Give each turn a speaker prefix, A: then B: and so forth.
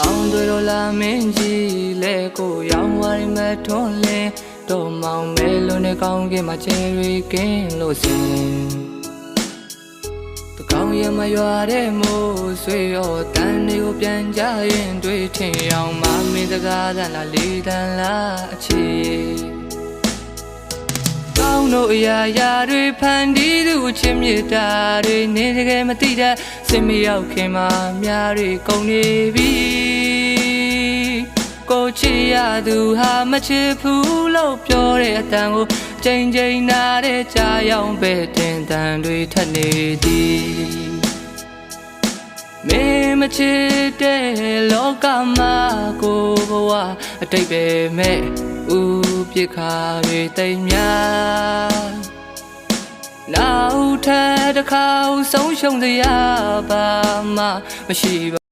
A: အောင်တို့လာမင်းကြီးလဲကိုရောင်းဝရီမထွန်းလင်းတော့မောင်မဲလုံးနဲ့ကောင်းကင်မှာချယ်ရီကင်းလို့စင်တကောင်းရမရွာတဲ့မိုးဆွေရောတန်တွေကိုပြန်ကြရင်တွေ့ထင်အောင်မမင်းစကားသံလားလေးတန်လားအချီကောင်းတို့အရာရာတွေဖန်တီးသူချစ်မြတ်တာတွေနေတကယ်မသိတဲ့စင်မရောက်ခင်မှာများတွေကုန်နေပြီကိုချစ်ရသူဟာမချစ်ဘူးလို့ပြောတဲ့အတန်ကိုချိန်ချိန်နာတဲ့ကြားရောက်ပဲတင်တန်တွေထက်နေသည်မင်းမချစ်တဲ့လောကမှာကိုဘဝအတိတ်ပဲမဲ့ဥပြစ်ခါတွေတိမ်များနောက်ထပ်တစ်ခါဆုံးရှုံးစရာပါမှမရှိပါ